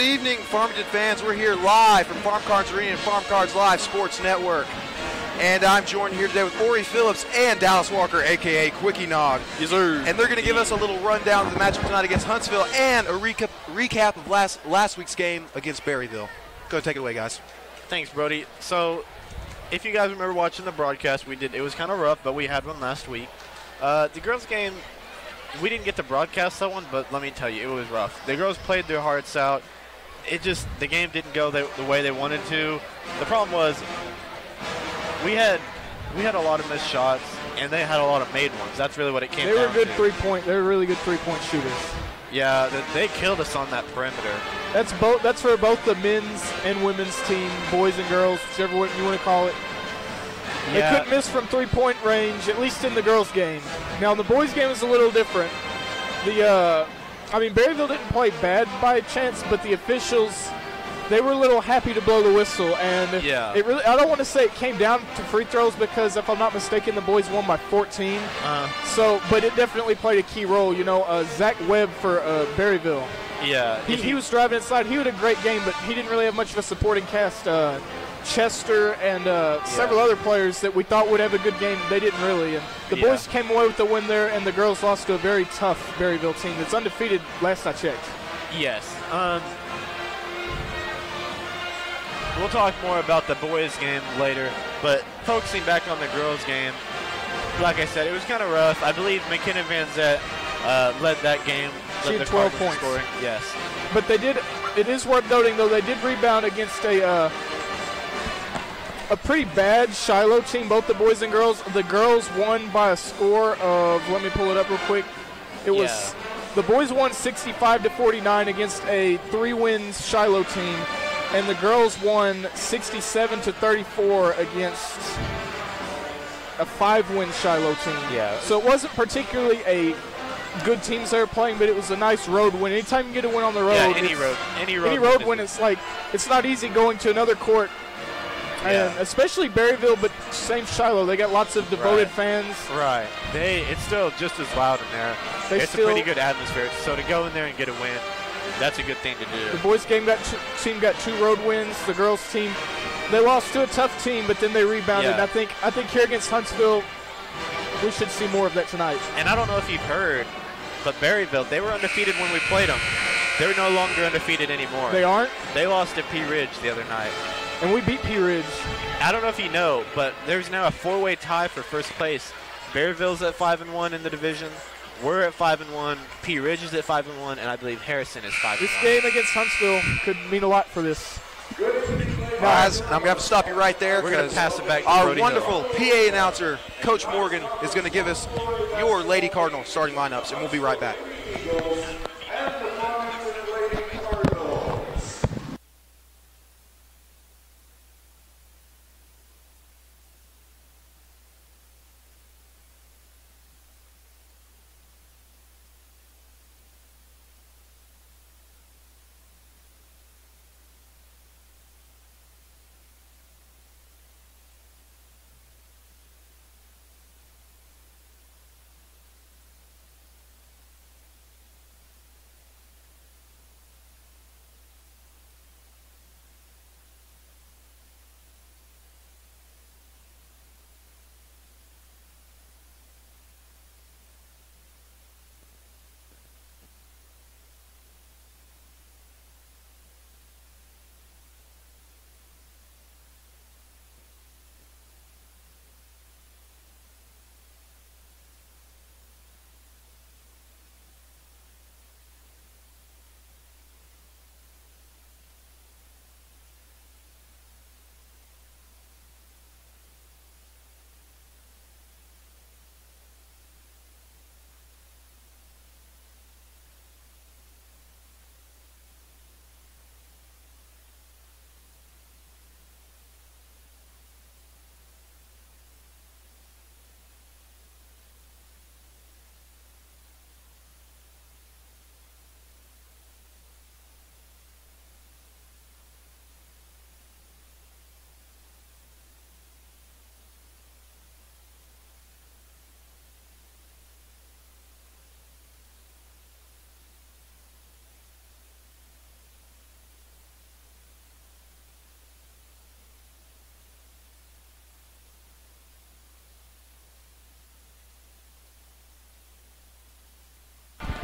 Good evening, Farmington fans. We're here live from Farm Cards Arena and Farm Cards Live Sports Network. And I'm joined here today with Ori Phillips and Dallas Walker, a.k.a. Quickie Nog. Yes, sir. And they're going to give us a little rundown of the matchup tonight against Huntsville and a recap of last week's game against Berryville. Go take it away, guys. Thanks, Brody. So, if you guys remember watching the broadcast, it was kind of rough, but we had one last week. The girls' game, we didn't get to broadcast that one, but let me tell you, it was rough. The girls played their hearts out. The game didn't go the way they wanted to. The problem was, we had a lot of missed shots, and they had a lot of made ones. That's really what it came down to. They were really good three-point shooters. Yeah, they killed us on that perimeter. That's for both the men's and women's team, boys and girls, whichever way you want to call it. Yeah. They couldn't miss from three-point range, at least in the girls' game. Now, the boys' game is a little different. Berryville didn't play bad by chance, but the officials, they were a little happy to blow the whistle, and I don't want to say it came down to free throws because, if I'm not mistaken, the boys won by 14. But it definitely played a key role. Zach Webb for Berryville. Yeah. He was driving inside. He had a great game, but he didn't really have much of a supporting cast. Chester and several other players that we thought would have a good game, they didn't really. And the boys came away with the win there, and the girls lost to a very tough Berryville team that's undefeated last I checked. Yes. We'll talk more about the boys' game later, but focusing back on the girls' game, like I said, it was kind of rough. I believe McKenna Van Zett led that game. She had 12 points. Scoring. Yes. But it is worth noting, though, they did rebound against a pretty bad Shiloh team, both the boys and girls. The girls won by a score of, let me pull it up real quick. The boys won 65-49 against a 3-win Shiloh team, and the girls won 67-34 against a 5-win Shiloh team. Yeah. So it wasn't particularly a good teams they were playing, but it was a nice road win. Anytime you get a win on the road, any road win, it's not easy going to another court. And especially Berryville, but same Shiloh. They got lots of devoted fans. Right. It's still just as loud in there. It's a pretty good atmosphere. So to go in there and get a win, that's a good thing to do. The boys' team got 2 road wins. The girls' team, they lost to a tough team, but then they rebounded. Yeah. And I think here against Huntsville, we should see more of that tonight. And I don't know if you've heard, but Berryville, they were undefeated when we played them. They're no longer undefeated anymore. They aren't? They lost to Pea Ridge the other night. And we beat Pea Ridge. I don't know if you know, but there's now a 4-way tie for first place. Berryville's at 5-1 in the division. We're at 5-1. Pea Ridge is at 5-1, and I believe Harrison is 5-1. This game against Huntsville could mean a lot for this. Guys, I'm going to have to stop you right there. We're going to pass it back to our Brody wonderful PA announcer, Coach Morgan, is going to give us your Lady Cardinal starting lineups, and we'll be right back.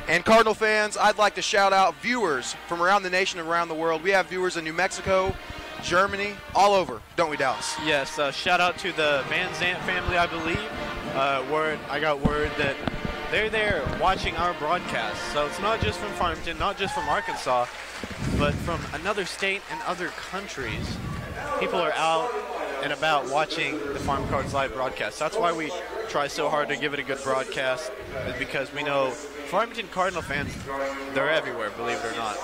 And Cardinal fans, I'd like to shout out viewers from around the nation and around the world. We have viewers in New Mexico, Germany, all over, don't we, Dallas? Yes, shout out to the Van Zant family, I believe. I got word that they're there watching our broadcast. So it's not just from Farmington, not just from Arkansas, but from another state and other countries. People are out and about watching the Farm Cards Live broadcast. That's why we try so hard to give it a good broadcast, is because we know Farmington Cardinal fans, they're everywhere, believe it or not.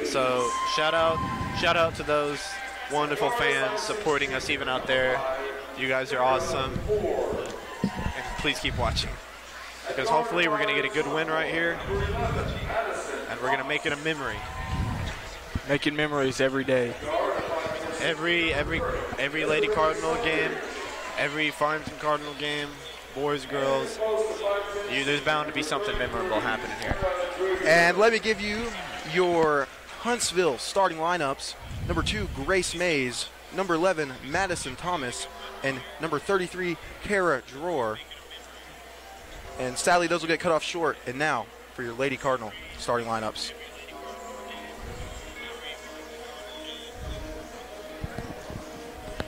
So shout out to those wonderful fans supporting us even out there. You guys are awesome. And please keep watching, because hopefully we're going to get a good win right here, and we're going to make it a memory. Making memories every day. Every Lady Cardinal game, every Farmington Cardinal game, boys, girls, there's bound to be something memorable happening here. And let me give you your Huntsville starting lineups. Number 2, Grace Mays. Number 11, Madison Thomas. And number 33, Kara Dror. And sadly, those will get cut off short. And now for your Lady Cardinal starting lineups.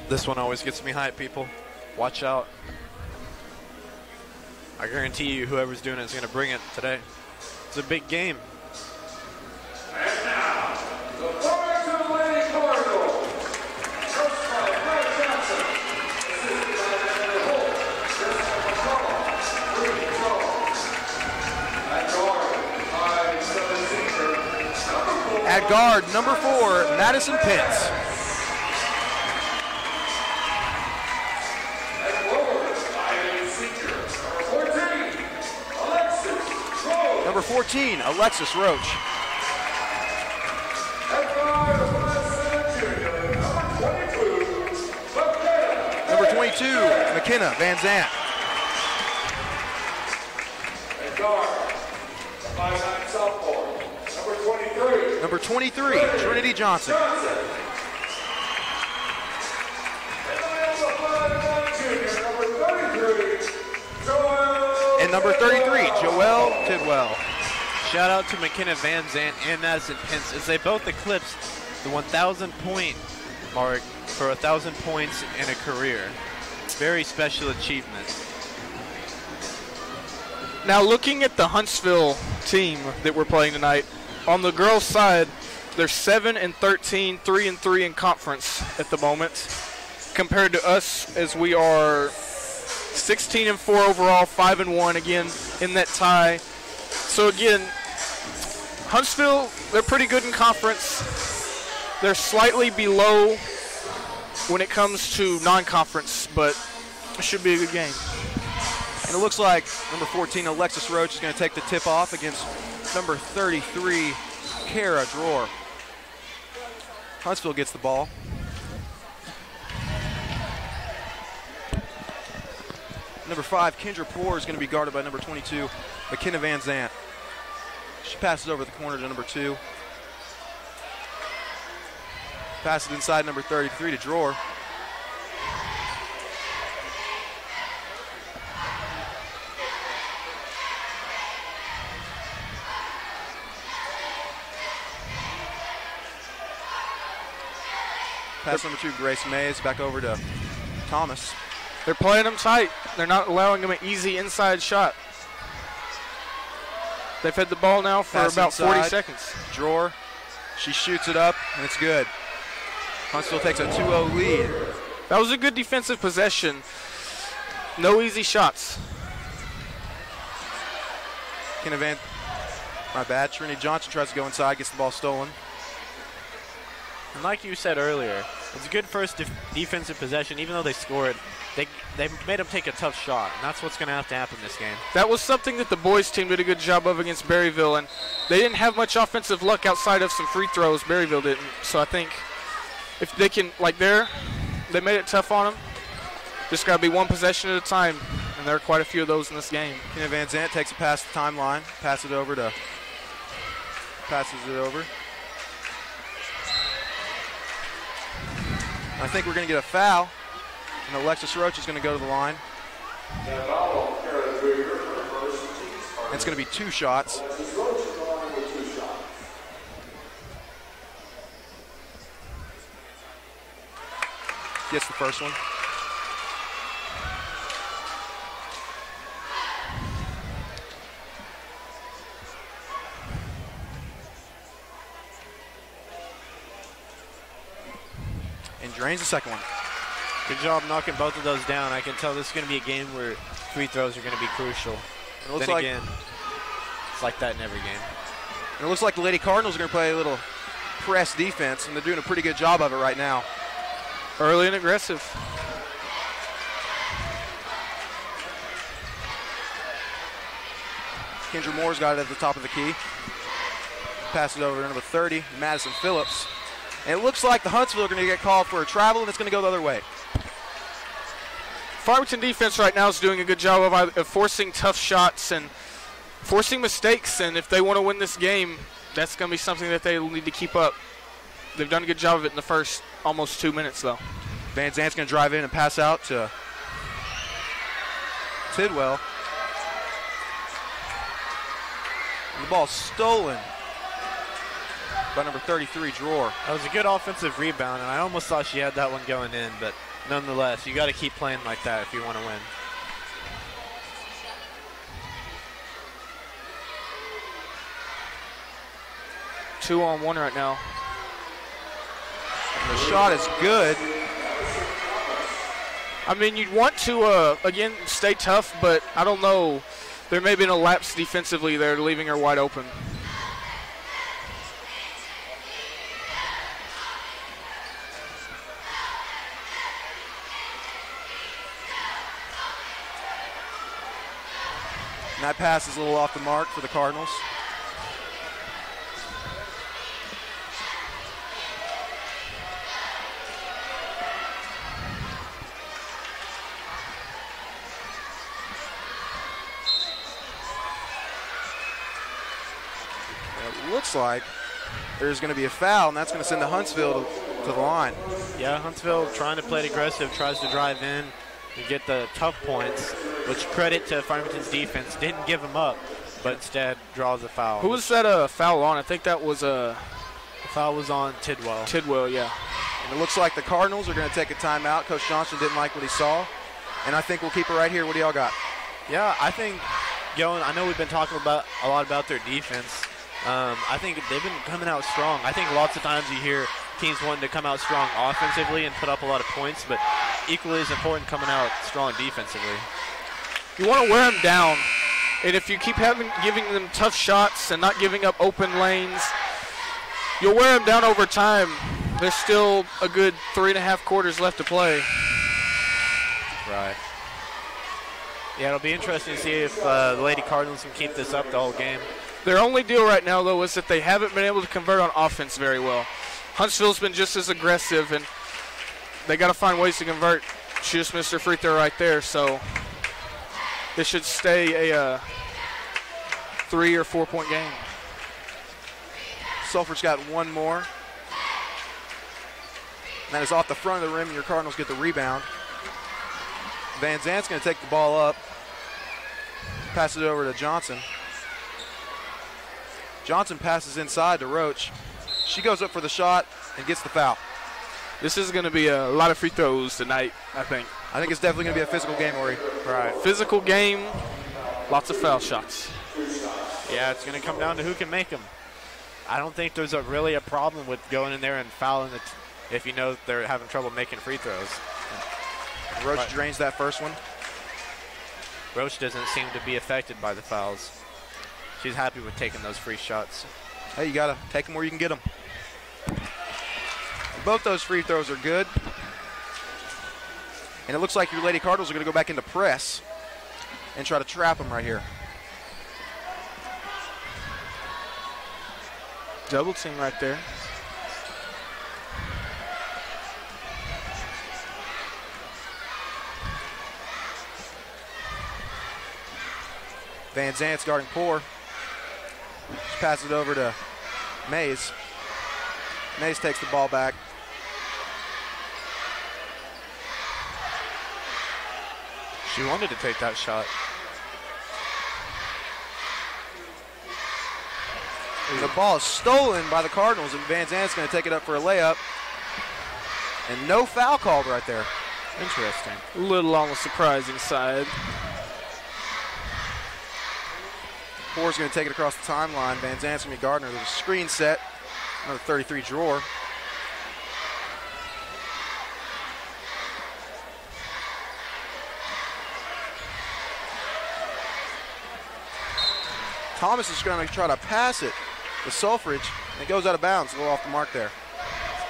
This one always gets me hyped, people. Watch out. I guarantee you whoever's doing it is going to bring it today. It's a big game. And now, the Farmington Lady Cardinal. Coached by Brad Johnson. Assisted by Amanda Holt. Jessica McCullough. Rudy Jones. At guard, At guard, number number 4. 4, Madison Pitts. Number 14, Alexis Roach. Number 22, McKenna Van Zant. Number 23, Trinity Johnson. And number 33, Joelle Tidwell. Shout out to McKenna Van Zant and Madison Pence, as they both eclipsed the 1,000 point mark for 1,000 points in a career. Very special achievement. Now looking at the Huntsville team that we're playing tonight, on the girls' side, they're 7-13, 3-3 in conference at the moment, compared to us, as we are 16-4 overall, 5-1 again in that tie. So again, Huntsville, they're pretty good in conference. They're slightly below when it comes to non-conference, but it should be a good game. And it looks like number 14, Alexis Roach, is going to take the tip off against number 33, Kara Dror. Huntsville gets the ball. Number 5, Kendra Poor, is going to be guarded by number 22, McKenna Van Zant. She passes over the corner to number 2. Passes inside number 33 to Dror. Pass number 2, Grace Mays, back over to Thomas. They're playing them tight. They're not allowing them an easy inside shot. They've had the ball now for Pass about inside. 40 seconds. Dror, she shoots it up, and it's good. Huntsville takes a 2-0 lead. That was a good defensive possession. No easy shots. My bad. Trinity Johnson tries to go inside, gets the ball stolen. And like you said earlier, it's a good first defensive possession. Even though they scored, they made them take a tough shot, and that's what's going to have to happen this game. That was something that the boys team did a good job of against Berryville, and they didn't have much offensive luck outside of some free throws. Berryville didn't. So I think if they can, they made it tough on them. Just got to be one possession at a time, and there are quite a few of those in this game. Kenna Van Zant takes it past the timeline, passes it over. I think we're going to get a foul, and Alexis Roach is going to go to the line. That foul, Kara Dror, first. It's going to be 2 shots. Gets the first one. And drains the second one. Good job knocking both of those down. I can tell this is going to be a game where free throws are going to be crucial. It looks then like, again, it's like that in every game. And it looks like the Lady Cardinals are going to play a little press defense, and they're doing a pretty good job of it right now. Early and aggressive. Kendra Moore's got it at the top of the key. Pass it over to number 30, Madison Phillips. And it looks like the Huntsville are going to get called for a travel, and it's going to go the other way. Farmington defense right now is doing a good job of forcing tough shots and forcing mistakes, and if they want to win this game, that's going to be something that they will need to keep up. They've done a good job of it in the first almost 2 minutes, though. Van Zant's going to drive in and pass out to Tidwell. And the ball's stolen by number 33, Drawer. That was a good offensive rebound, and I almost thought she had that one going in, but nonetheless, you got to keep playing like that if you want to win. Two on one right now. And the shot is good. I mean, you'd want to, again, stay tough, but I don't know. There may have been a lapse defensively there, leaving her wide open. And that pass is a little off the mark for the Cardinals. It looks like there's going to be a foul, and that's going to send the Huntsville to the line. Yeah, Huntsville trying to play it aggressive, tries to drive in and get the tough points, which credit to Farmington's defense. Didn't give them up, but instead draws a foul. Who was that foul on? I think that was The foul was on Tidwell. Tidwell, yeah. And it looks like the Cardinals are going to take a timeout. Coach Johnson didn't like what he saw, and I think we'll keep it right here. What do y'all got? Yeah, I think I know we've been talking about a lot about their defense. I think they've been coming out strong. I think lots of times you hear teams wanting to come out strong offensively and put up a lot of points, but equally as important coming out strong defensively. You want to wear them down, and if you keep giving them tough shots and not giving up open lanes, you'll wear them down over time. There's still a good 3.5 quarters left to play. Right. Yeah, it'll be interesting to see if the Lady Cardinals can keep this up the whole game. Their only deal right now, though, is that they haven't been able to convert on offense very well. Huntsville's been just as aggressive, and they got to find ways to convert. She just missed her free throw right there, so this should stay a 3 or 4 point game. Sulphur's got one more. And that is off the front of the rim, and your Cardinals get the rebound. Van Zant's going to take the ball up, pass it over to Johnson. Johnson passes inside to Roach. She goes up for the shot and gets the foul. This is going to be a lot of free throws tonight, I think. I think it's definitely going to be a physical game, Ori. Right. Physical game, lots of foul shots. Yeah, it's going to come down to who can make them. I don't think there's really a problem with going in there and fouling it if you know they're having trouble making free throws. Roach drains that first one. Roach doesn't seem to be affected by the fouls. She's happy with taking those free shots. Hey, you got to take them where you can get them. Both those free throws are good. And it looks like your Lady Cardinals are going to go back into press and try to trap them right here. Double team right there. Van Zant's guarding Poor. She passes it over to Mays. Mays takes the ball back. She wanted to take that shot. And the ball is stolen by the Cardinals, and Van Zant's going to take it up for a layup. And no foul called right there. Interesting. A little on the surprising side. Moore's going to take it across the timeline. Van Zant's going to be Gardner. There's a screen set. Another 33 drawer. Thomas is going to try to pass it to Selfridge, and it goes out of bounds, a little off the mark there.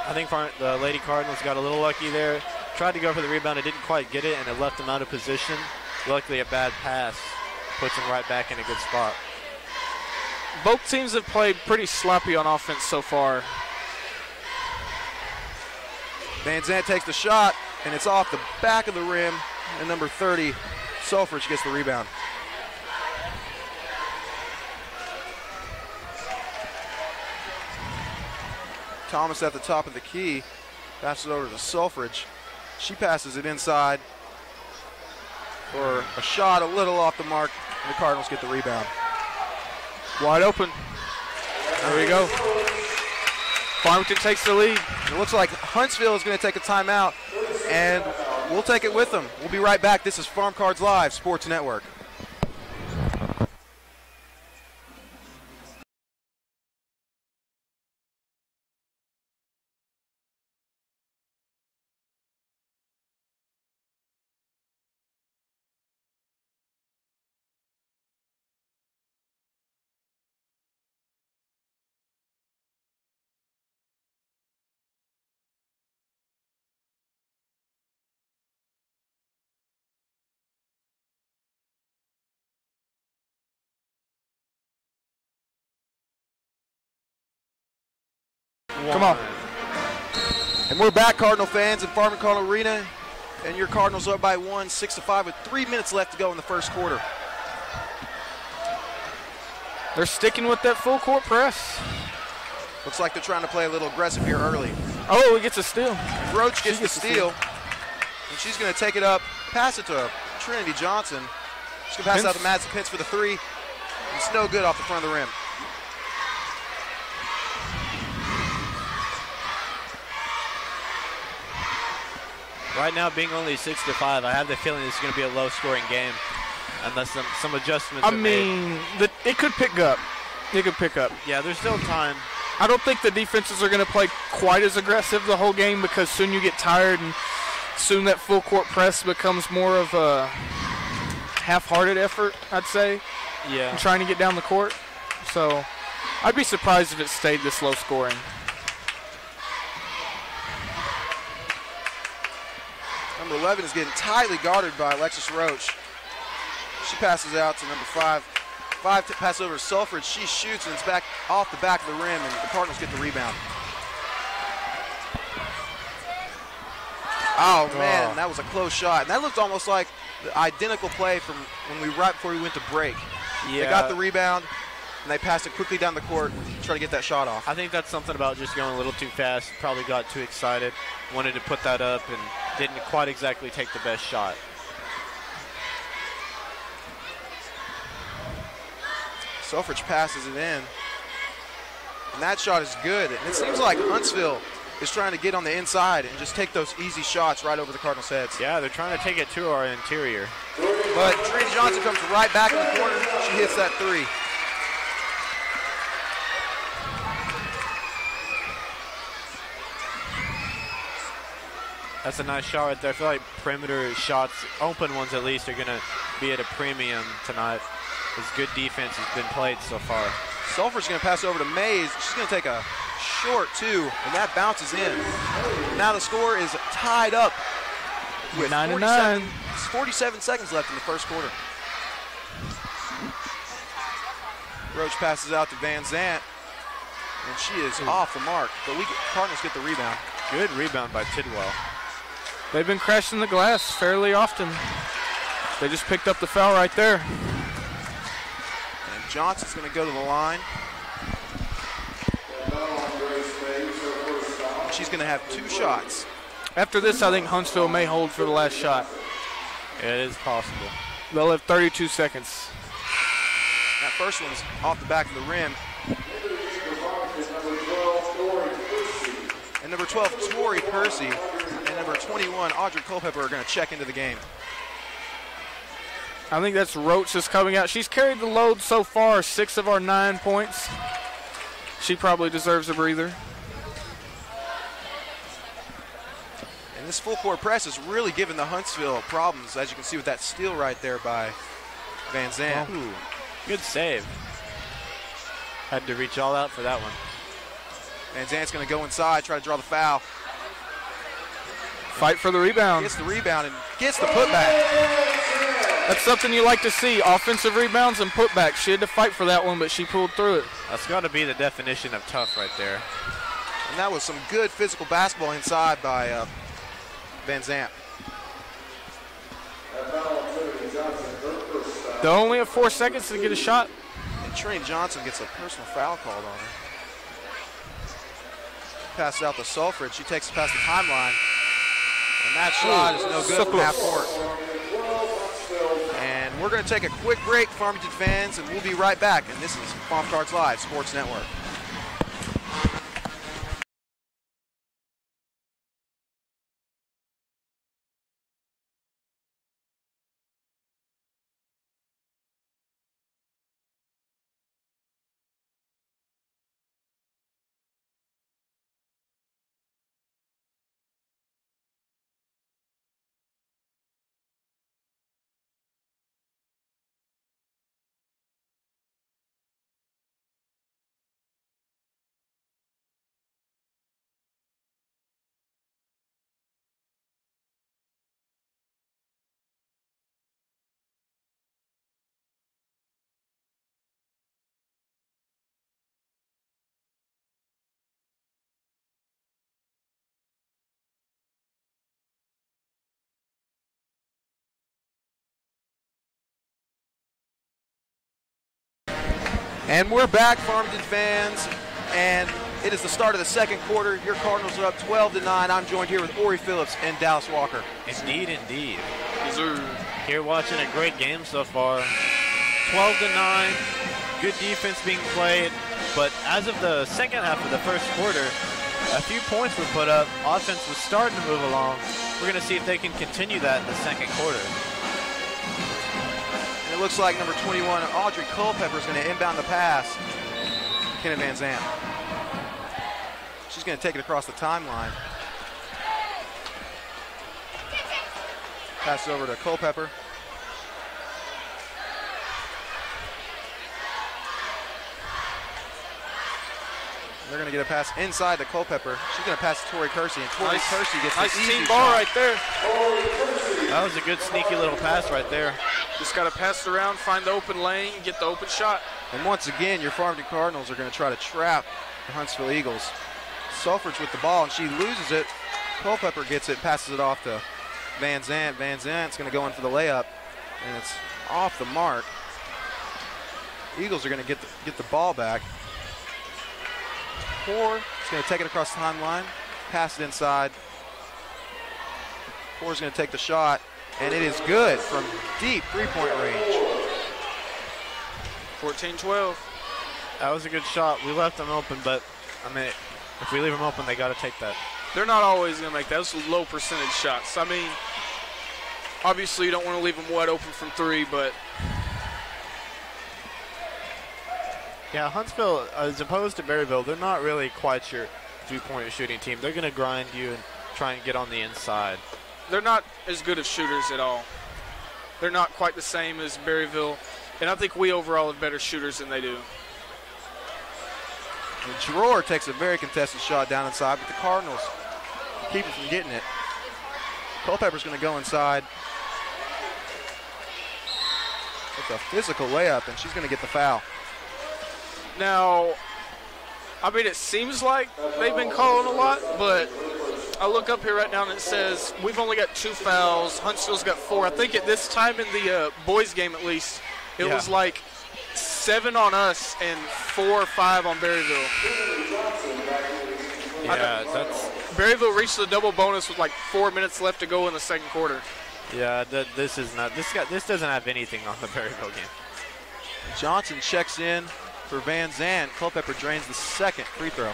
I think the Lady Cardinals got a little lucky there. Tried to go for the rebound, it didn't quite get it, and it left them out of position. Luckily, a bad pass puts them right back in a good spot. Both teams have played pretty sloppy on offense so far. Van Zant takes the shot, and it's off the back of the rim, and number 30, Selfridge, gets the rebound. Thomas at the top of the key, passes it over to Selfridge. She passes it inside for a shot a little off the mark, and the Cardinals get the rebound. Wide open. There we go. Farmington takes the lead. It looks like Huntsville is going to take a timeout, and we'll take it with them. We'll be right back. This is Farm Cards Live Sports Network. Come on. And we're back, Cardinal fans, in Farmington Arena. And your Cardinals are up by 1, 6-5, with 3 minutes left to go in the first quarter. They're sticking with that full court press. Looks like they're trying to play a little aggressive here early. Oh, he gets a steal. Roach gets the steal. And she's going to take it up, pass it to Trinity Johnson. She's going to pass it out to Madison Pence for the three. It's no good off the front of the rim. Right now, being only 6-5, I have the feeling this is going to be a low-scoring game, unless some adjustments are made. It could pick up. It could pick up. Yeah, there's still time. I don't think the defenses are going to play quite as aggressive the whole game, because soon you get tired, and soon that full court press becomes more of a half-hearted effort, I'd say. Yeah. Trying to get down the court. So I'd be surprised if it stayed this low scoring. Number 11 is getting tightly guarded by Alexis Roach. She passes out to number 5. 5 pass over to Selfridge. She shoots, and it's back off the back of the rim, and the Cardinals get the rebound. Oh, man, that was a close shot. And that looked almost like the identical play from right before we went to break. Yeah. They got the rebound, and they passed it quickly down the court to try to get that shot off. I think that's something about just going a little too fast. Probably got too excited, wanted to put that up, and didn't quite exactly take the best shot. Selfridge passes it in, and that shot is good. And it seems like Huntsville is trying to get on the inside and just take those easy shots right over the Cardinals' heads. Yeah, they're trying to take it to our interior. But Trinity Johnson comes right back in the corner. She hits that three. That's a nice shot right there. I feel like perimeter shots, open ones at least, are going to be at a premium tonight. As good defense has been played so far. Sulphur's going to pass over to Mays. She's going to take a short two, and that bounces in. Now the score is tied up with 47 seconds left in the first quarter. Roach passes out to Van Zant, and she is off the mark. But Cardinals get the rebound. Good rebound by Tidwell. They've been crashing the glass fairly often. They just picked up the foul right there. And Johnson's going to go to the line. And she's going to have two shots. After this, I think Huntsville may hold for the last shot. It is possible. They'll have 32 seconds. That first one's off the back of the rim. and number 12, Tori Percy, and number 21, Audrey Culpepper are going to check into the game. I think that's Roach is coming out. She's carried the load so far, 6 of our 9 points. She probably deserves a breather. And this full court press is really giving the Huntsville problems, as you can see with that steal right there by Van Zandt. Ooh, good save. Had to reach all out for that one. Van Zandt's going to go inside, try to draw the foul. Fight for the rebound. Gets the rebound and gets the putback. That's something you like to see, offensive rebounds and putbacks. She had to fight for that one, but she pulled through it. That's got to be the definition of tough right there. And that was some good physical basketball inside by Van Zandt. They only have 4 seconds to get a shot. And Trina Johnson gets a personal foul called on her. Passes out to Sulfred. She takes it past the timeline. And that shot is no good from half court. And we're going to take a quick break, Farmington fans, and we'll be right back. And this is Farm Cards Live Sports Network. And we're back, Farmington fans, and it is the start of the second quarter. Your Cardinals are up 12-9. I'm joined here with Ori Phillips and Dallas Walker. Indeed, indeed. Yes, sir. Here watching a great game so far. 12-9, good defense being played, but as of the second half of the first quarter, a few points were put up. Offense was starting to move along. We're going to see if they can continue that in the second quarter. It looks like number 21, Audrey Culpepper, is going to inbound the pass. Kenna Van Zandt. She's going to take it across the timeline. Pass it over to Culpepper. They're going to get a pass inside to Culpepper. She's going to pass to Tori Kersey, and Tori Kersey gets nice an easy team ball shot. right there. That was a good sneaky little pass right there. Just got to pass it around, find the open lane, get the open shot. And once again, your Farmington Cardinals are going to try to trap the Huntsville Eagles. Sulfridge with the ball, and she loses it. Culpepper gets it, passes it off to Van Zandt. Van Zandt's going to go in for the layup, and it's off the mark. Eagles are going to get the ball back. Poor is going to take it across the timeline, pass it inside. Poor's going to take the shot, and it is good from deep three-point range. 14-12. That was a good shot. We left them open, but I mean, if we leave them open, they got to take that. They're not always going to make that. Those are low percentage shots. I mean, obviously you don't want to leave them wide open from three, but yeah, Huntsville, as opposed to Berryville, they're not really quite your three-point shooting team. They're going to grind you and try and get on the inside. they're not as good of shooters at all. They're not quite the same as Berryville, and I think we overall have better shooters than they do. And Drawer takes a very contested shot down inside, but the Cardinals keep it from getting it. Culpepper's going to go inside with a physical layup, and she's going to get the foul. Now, I mean, it seems like they've been calling a lot, but I look up here right now and it says we've only got 2 fouls. Huntsville's got 4. I think at this time in the boys' game at least, it was like 7 on us and 4 or 5 on Berryville. Yeah, that's. Berryville reached the double bonus with like 4 minutes left to go in the second quarter. Yeah, this is not. This doesn't have anything on the Berryville game. Johnson checks in for Van Zandt. Culpepper drains the second free throw.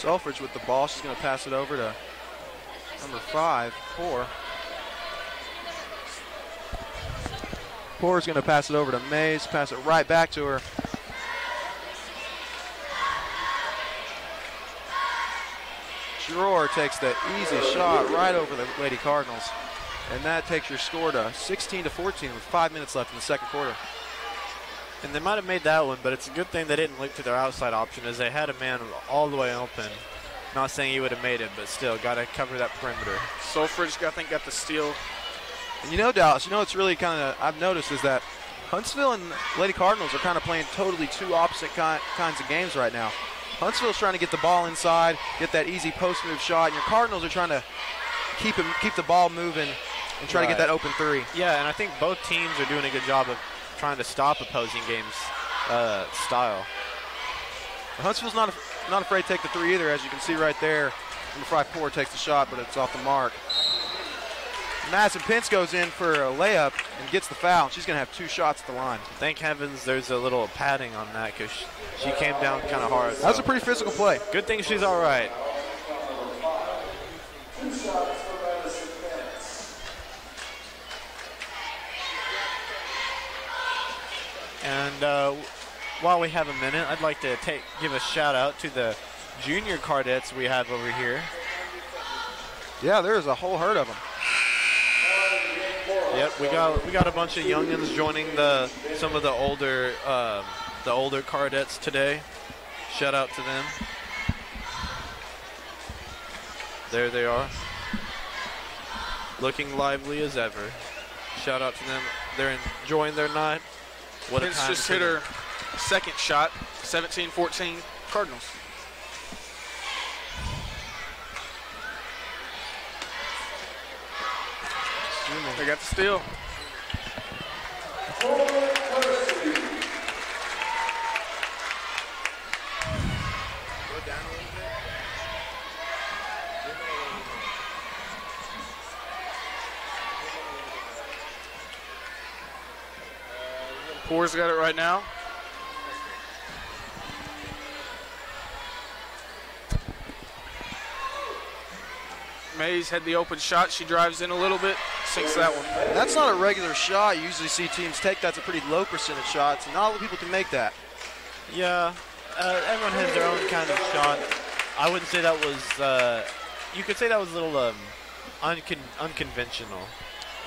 Selfridge with the ball. She's going to pass it over to number 5, Poor. Poor's going to pass it over to Mays, pass it right back to her. Dror takes the easy shot right over the Lady Cardinals. And that takes your score to 16-14 with 5 minutes left in the second quarter. And they might have made that one, but it's a good thing they didn't look to their outside option as they had a man all the way open. Not saying he would have made it, but still got to cover that perimeter. Selfridge, I think, got the steal. And you know, Dallas, you know what's really kind of I've noticed is that Huntsville and Lady Cardinals are kind of playing totally two opposite kinds of games right now. Huntsville's trying to get the ball inside, get that easy post move shot, and your Cardinals are trying to keep the ball moving and try to get that open three. Yeah, and I think both teams are doing a good job of trying to stop opposing games' style. Huntsville's not afraid to take the three either, as you can see right there. Number 5 Poor takes the shot, but it's off the mark. Madison Pence goes in for a layup and gets the foul. She's going to have 2 shots at the line. Thank heavens there's a little padding on that because she came down kind of hard. That was a pretty physical play. Good thing she's all right. And while we have a minute, I'd like to give a shout out to the junior Cardettes we have over here. Yeah, there's a whole herd of them. Yep, we got a bunch of youngins joining some of the older Cardettes today. Shout out to them. There they are, looking lively as ever. Shout out to them. They're enjoying their night. What a Pence time just for hit them. her second shot, 17-14 Cardinals. They got the steal. Poor's got it right now. Mays had the open shot. She drives in a little bit, sinks that one. That's not a regular shot. You usually see teams take that's a pretty low percentage shot. So not a lot of people can make that. Yeah, everyone has their own kind of shot. I wouldn't say that was. You could say that was a little unconventional.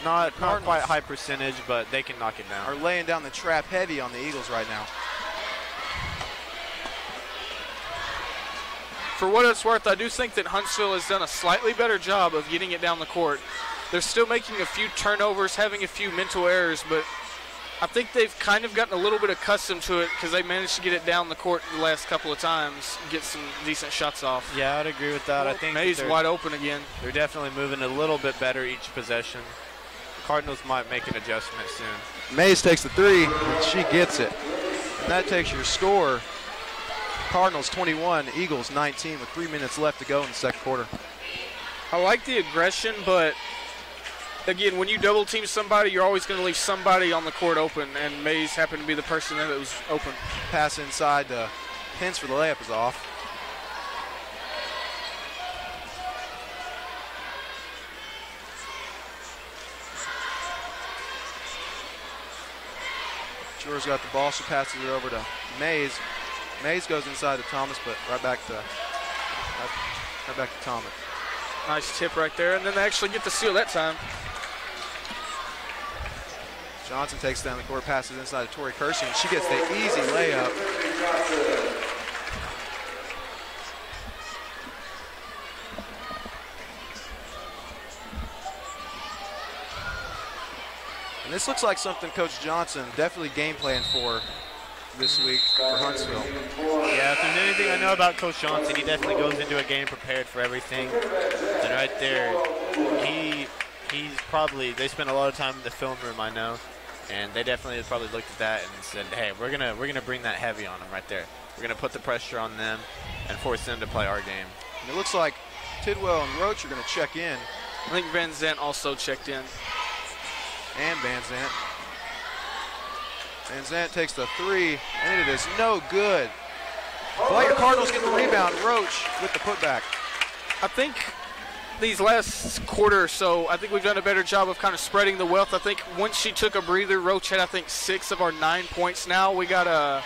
Not quite high percentage, but they can knock it down. Are laying down the trap heavy on the Eagles right now. For what it's worth, I do think that Huntsville has done a slightly better job of getting it down the court. They're still making a few turnovers, having a few mental errors, but I think they've kind of gotten a little bit accustomed to it because they managed to get it down the court the last couple of times, get some decent shots off. Yeah, I'd agree with that. I think Mays wide open again. They're definitely moving a little bit better each possession. Cardinals might make an adjustment soon. Mays takes the three, and she gets it. And that takes your score. Cardinals 21, Eagles 19 with 3 minutes left to go in the second quarter. I like the aggression, but again, when you double team somebody, you're always going to leave somebody on the court open, and Mays happened to be the person that was open. Pass inside to Pence for the layup is off. Jor's got the ball, she passes it over to Mays. Mays goes inside to Thomas, but right back to Thomas. Nice tip right there, and then they actually get the steal that time. Johnson takes down the court, passes inside to Tori Kersey, and she gets the easy layup. And this looks like something Coach Johnson definitely game planned for this week for Huntsville. Yeah, if there's anything I know about Coach Johnson, he definitely goes into a game prepared for everything. And right there, they spent a lot of time in the film room, I know, and they definitely probably looked at that and said, hey, we're gonna bring that heavy on them right there. We're gonna put the pressure on them and force them to play our game. And it looks like Tidwell and Roach are gonna check in. I think Van Zant also checked in. And Van Zant. Van Zant takes the three, and it is no good. Flight Cardinals get the rebound. Roach with the putback. I think these last quarter or so, I think we've done a better job of kind of spreading the wealth. I think once she took a breather, Roach had, I think, 6 of our 9 points now. We got I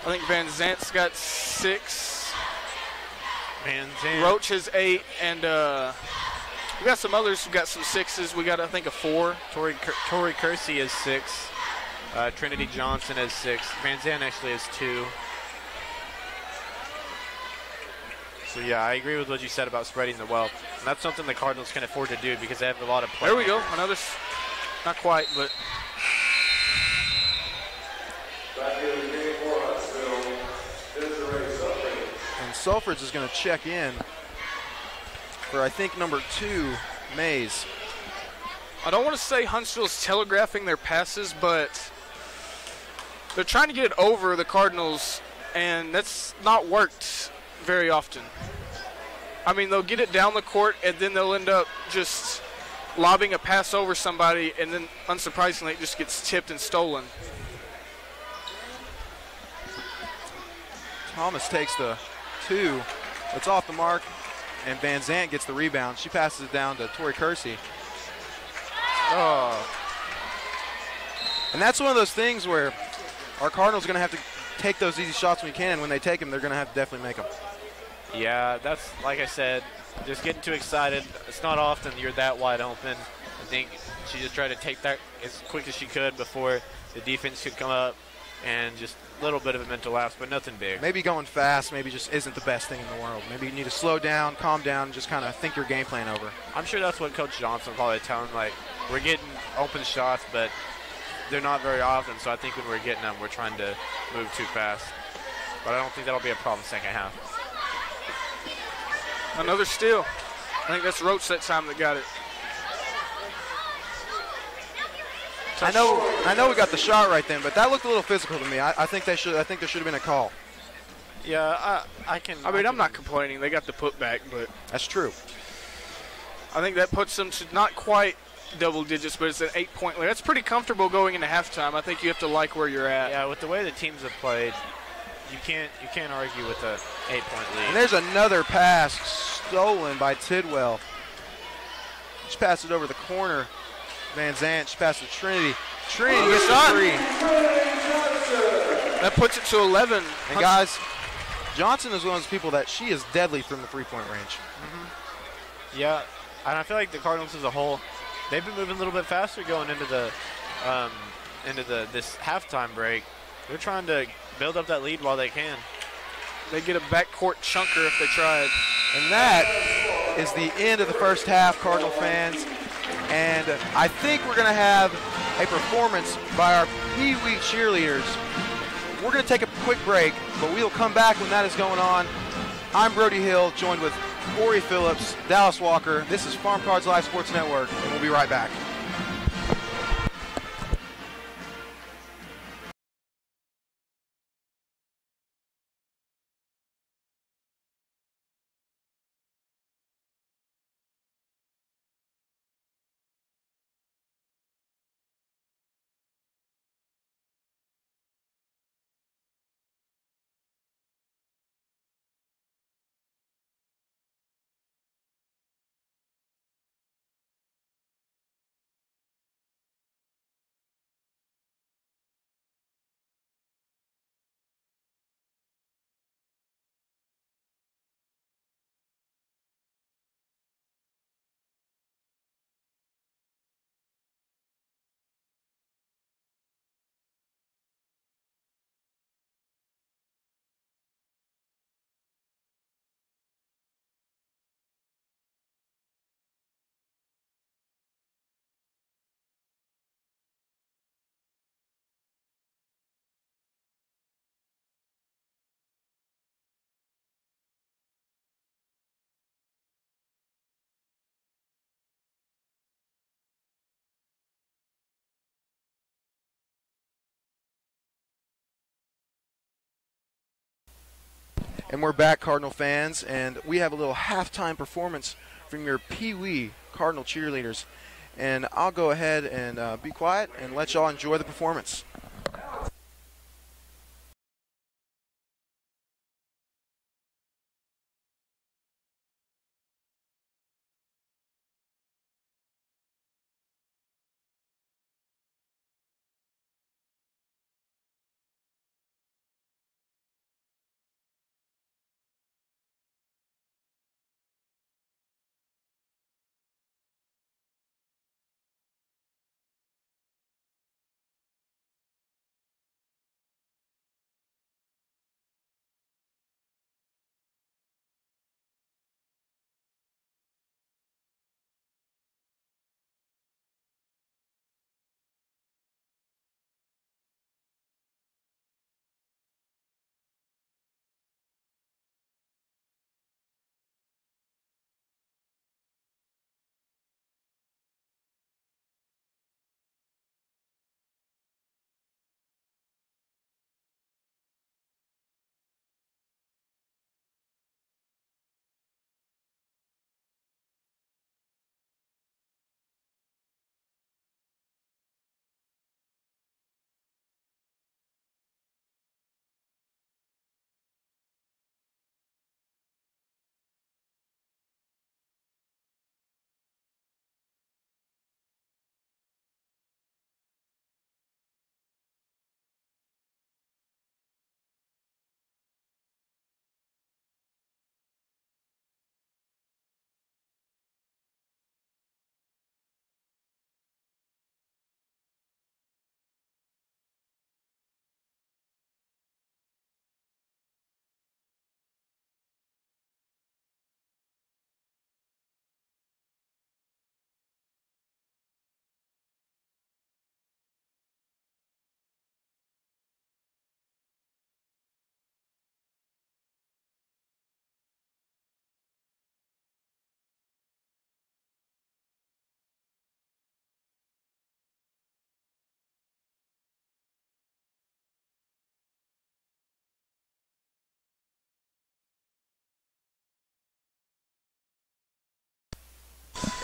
think Van Zant's got 6. Van Zant. Roach has 8, and we got some others who got some 6s. We got, I think, a 4. Tori Kersey is 6. Trinity Johnson has 6. Van Zant actually has 2. So, yeah, I agree with what you said about spreading the wealth. And that's something the Cardinals can afford to do because they have a lot of players. There we go. Another, not quite, but. And Sulfridge is going to check in for, I think, number 2, Mays. I don't want to say Huntsville's telegraphing their passes, but they're trying to get it over the Cardinals, and that's not worked very often. I mean, they'll get it down the court, and then they'll end up just lobbing a pass over somebody, and then, unsurprisingly, it just gets tipped and stolen. Thomas takes the 2. It's off the mark, and Van Zant gets the rebound. She passes it down to Tori Kersey. Oh. And that's one of those things where our Cardinals are going to have to take those easy shots when we can, and when they take them, they're going to have to definitely make them. Yeah, that's, like I said, just getting too excited. It's not often you're that wide open. I think she just tried to take that as quick as she could before the defense could come up, and just a little bit of a mental lapse, but nothing big. Maybe going fast maybe just isn't the best thing in the world. Maybe you need to slow down, calm down, and just kind of think your game plan over. I'm sure that's what Coach Johnson probably telling, like, we're getting open shots, but they're not very often, so I think when we're getting them, we're trying to move too fast. But I don't think that'll be a problem second half. Another steal. I think that's Roach that time that got it. I know we got the shot right then, but that looked a little physical to me. I think there should have been a call. Yeah, I'm not complaining. They got the putback, but that's true. I think that puts them to not quite double digits, but it's an 8-point lead. That's pretty comfortable going into halftime. I think you have to like where you're at. Yeah, with the way the teams have played, you can't argue with a 8-point lead. And there's another pass stolen by Tidwell. She passed it over the corner. Van Zant, she passed to Trinity. Trinity gets the 3. That puts it to 11. And guys, Johnson is one of those people that she is deadly from the 3-point range. Mm-hmm. Yeah, and I feel like the Cardinals as a whole, they've been moving a little bit faster going into this halftime break. They're trying to build up that lead while they can. They get a backcourt chunker if they tried. And that is the end of the first half, Cardinal fans. And I think we're going to have a performance by our Pee Wee cheerleaders. We're going to take a quick break, but we'll come back when that is going on. I'm Brody Hill, joined with Corey Phillips, Dallas Walker. This is Farm Cards Live Sports Network, and we'll be right back. And we're back, Cardinal fans, and we have a little halftime performance from your Pee Wee Cardinal cheerleaders. And I'll go ahead and be quiet and let y'all enjoy the performance.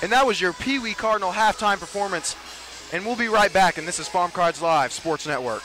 And that was your Pee Wee Cardinal halftime performance. And we'll be right back, and this is Farm Cards Live Sports Network.